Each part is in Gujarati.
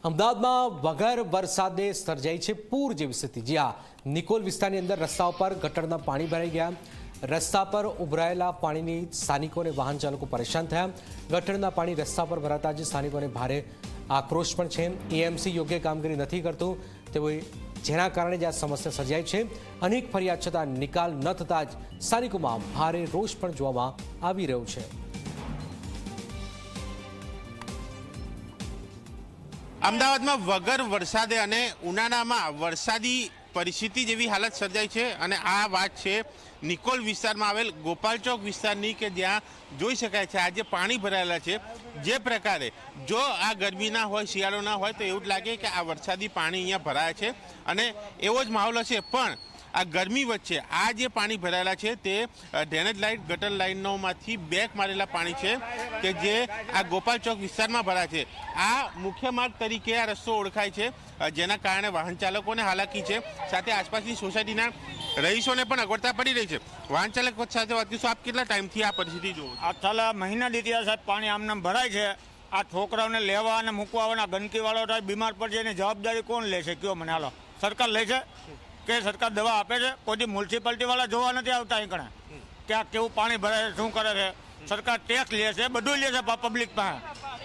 અમદાવાદમાં વગર વરસાદે સર્જાઈ છે પૂર જેવી સ્થિતિ। જ્યાં નિકોલ વિસ્તારની અંદર રસ્તા ઉપર ગટરના પાણી ભરાઈ ગયા। રસ્તા પર ઉભરાયેલા પાણીની સ્થાનિકો અને વાહન ચાલકો પરેશાન થયા। ગટરના પાણી રસ્તા પર ભરાતા જ સ્થાનિકોને ભારે આક્રોશ પણ છે। એએમસી યોગ્ય કામગીરી નથી કરતું તેઓએ, જેના કારણે જ આ સમસ્યા સર્જાઈ છે। અનેક ફરિયાદ છતાં નિકાલ ન થતાં જ સ્થાનિકોમાં ભારે રોષ પણ જોવામાં આવી રહ્યો છે। અમદાવાદમાં વગર વરસાદે અને ઉનાળામાં વરસાદી પરિસ્થિતિ જેવી હાલત સર્જાઈ છે અને આ વાત છે નિકોલ વિસ્તારમાં આવેલ ગોપાલ ચોક વિસ્તારની કે જ્યાં જોઈ શકાય છે આજે પાણી ભરાયેલા છે। જે પ્રકારે જો આ ગરમી ના હોય, શિયાળો ના હોય તો એવું જ લાગે કે આ વરસાદી પાણી અહીંયા ભરાયા છે અને એવો જ માહોલ હશે। પણ આ ગરમી વચ્ચે આ જે પાણી ભરાયેલા છે તે ડ્રેનેજ લાઇન, ગટર લાઇનોમાંથી બેક મારેલા પાણી છે કે જે આ ગોપાલ ચોક વિસ્તારમાં ભરાય છે। આ મુખ્ય માર્ગ તરીકે આ રસ્તો ઓળખાય છે, જેના કારણે વાહન ચાલકોને હાલાકી છે, સાથે આસપાસની સોસાયટીના રહીશોને પણ અગવડતા પડી રહી છે। વાહન ચાલક સાથે વાત કરીશું, આપ કેટલા ટાઈમથી આ પરિસ્થિતિ જોવો છો? આ છેલ્લા મહિના દીધી સાહેબ પાણી આમને ભરાય છે। આ છોકરાઓને લેવા અને મૂકવા આવવાના ગંદકીવાળો થાય, બીમાર પડશે એની જવાબદારી કોણ લે છે? કયો મને હાલો, સરકાર લે છે કે સરકાર દવા આપે છે? કોઈ મ્યુનિસિપાલિટી વાળા જોવા નથી આવતા અહીં કણે કે આ કેવું પાણી ભરાય છે, શું કરે છે? સરકાર ટેક્સ લે છે, બધું લે છે પબ્લિક પાસે।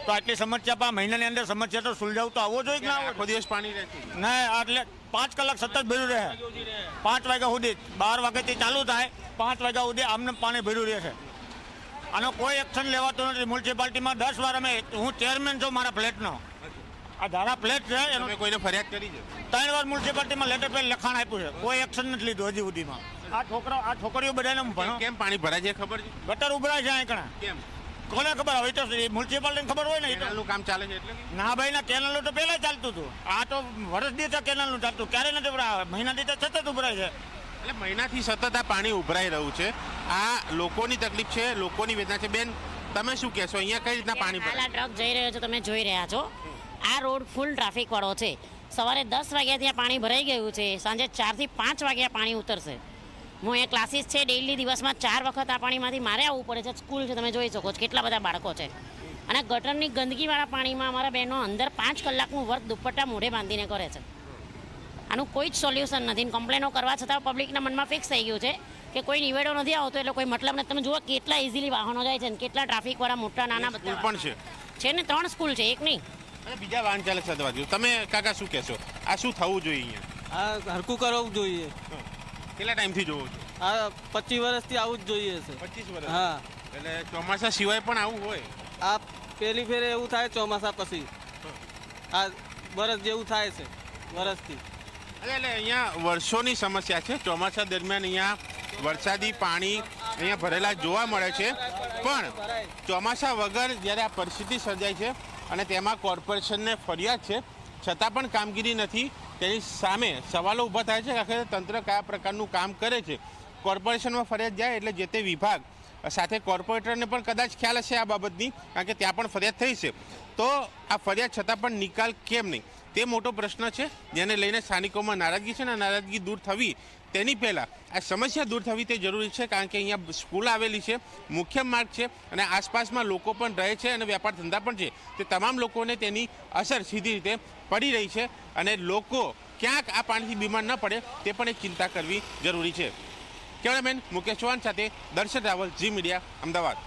તો આટલી સમસ્યા મહિનાની અંદર સમસ્યા તો સુલઝાવ તો આવવો જોઈએ કે ના? આખો દિવસ પાણી રહે ના, એટલે 5 કલાક સતત ભર્યું રહે, 5 વાગ્યા સુધી, 12 વાગ્યાથી ચાલુ થાય, 5 વાગ્યા સુધી આમને પાણી ભર્યું રહે છે। આનો કોઈ એક્શન લેવાતો નથી મ્યુનિસિપાલિટીમાં। 10 વાર હું ચેરમેન છું મારા ફ્લેટનો, આ ધારા ફ્લેટ છે એનો કોઈને ફરિયાદ કરી છે? 3 વાર મ્યુનિસિપાલિટીમાં લેટર પેડ લખાણ આપ્યું છે, કોઈ એક્શન નથી લીધું હજી સુધીમાં। આ છોકરીઓ બધાને કેમ પાણી ભરાય છે ખબર છે? ગટર ઉભરાય છે અહીં કેમ કોને ખબર હોય? તો મ્યુનિસિપાલિટીને ખબર હોય ને? કેનાલનું કામ ચાલે છે એટલે ના ભાઈ ના, કેનાલનું તો પહેલા ચાલતું હતું, આ તો વર્ષ દીધા કેનાલનું ચાલતું, ક્યારે નથી ઉભરાય, મહિના દીધા સતત ઉભરાય છે। એટલે મહિનાથી સતત આ પાણી ઉભરાઈ રહ્યું છે। આ લોકોની તકલીફ છે, લોકોની વેદના છે। બેન, તમે શું કહેશો, અહીંયા કઈ રીતના પાણી ભરાય? આ ટ્રક જઈ રહ્યો છે, તમે જોઈ રહ્યા છો, આ રોડ ફૂલ ટ્રાફિક વાળો છે। સવારે 10 વાગ્યાથી આ પાણી ભરાઈ ગયું છે, સાંજે 4 થી 5 વાગ્યા પાણી ઉતરશે। હું અહીંયા ક્લાસીસ છે, ડેઇલી દિવસમાં 4 વખત આ પાણીમાંથી મારે આવવું પડે છે। સ્કૂલ છે, તમે જોઈ શકો છો કેટલા બધા બાળકો છે, અને ગટરની ગંદકીવાળા પાણીમાં અમારા બહેનો અંદર 5 કલાકનું વર્ક દુપટ્ટા મોઢે બાંધીને કરે છે। આનું કોઈ જ સોલ્યુશન નથી। કમ્પ્લેનો કરવા છતાં પબ્લિકના મનમાં ફિક્સ થઈ ગયું છે કે કોઈ નિવેડો નથી આવતો એટલે કોઈ મતલબ નથી। તમે જુઓ કેટલા ઇઝીલી વાહનો જાય છે, કેટલા ટ્રાફિકવાળા મોટા નાના બધા પણ છે ને, 3 સ્કૂલ છે, એક નહીં। બીજા વાહન ચાલક સાથે વાત કરીશું, તમે કાકા શું કહેશો, આ શું થવું જોઈએ અહીંયા? આ હરકું કરવું જોઈએ। કેટલા ટાઈમથી જોવો છો? આ 25 વર્ષથી આવું જ જોઈએ છે। 25 વર્ષ? હા, એટલે ચોમાસા સિવાય પણ આવું હોય? આ પહેલી ફેરે એવું થાય ચોમાસા પછી, આ વરસ જેવું થાય છે વરસથી। એટલે અહીંયા વર્ષોની સમસ્યા છે। ચોમાસા દરમિયાન અહીંયા વરસાદી પાણી અહીંયા ભરેલા જોવા મળે છે, પણ ચોમાસા વગર જ્યારે આ પરિસ્થિતિ સર્જાય છે અને તેમાં કોર્પોરેશનને ફરિયાદ છે છતાં પણ કામગીરી નથી, તેની સામે સવાલો ઊભા થાય છે કે આખરે તંત્ર કયા પ્રકારનું કામ કરે છે। કોર્પોરેશનમાં ફરિયાદ જાય એટલે જે તે વિભાગ સાથે કોર્પોરેટરને પણ કદાચ ખ્યાલ હશે આ બાબતની, કારણ કે ત્યાં પણ ફરિયાદ થઈ છે, તો આ ફરિયાદ છતાં પણ નિકાલ કેમ નહીં, તે મોટો પ્રશ્ન છે, જેને લઈને સ્થાનિકોમાં નારાજગી છે। અને નારાજગી દૂર થવી તેની પહેલાં આ સમસ્યા દૂર થવી તે જરૂરી છે, કારણ કે અહીંયા સ્કૂલ આવેલી છે, મુખ્ય માર્ગ છે અને આસપાસમાં લોકો પણ રહે છે અને વેપાર ધંધા પણ છે। તે તમામ લોકોને તેની અસર સીધી રીતે પડી રહી છે અને લોકો ક્યાંક આ પાણીથી બીમાર ન પડે તે પણ એક ચિંતા કરવી જરૂરી છે। કેમેરામેન મુકેશ ચૌહાણ સાથે દર્શન રાવલ, ઝી મીડિયા, અમદાવાદ।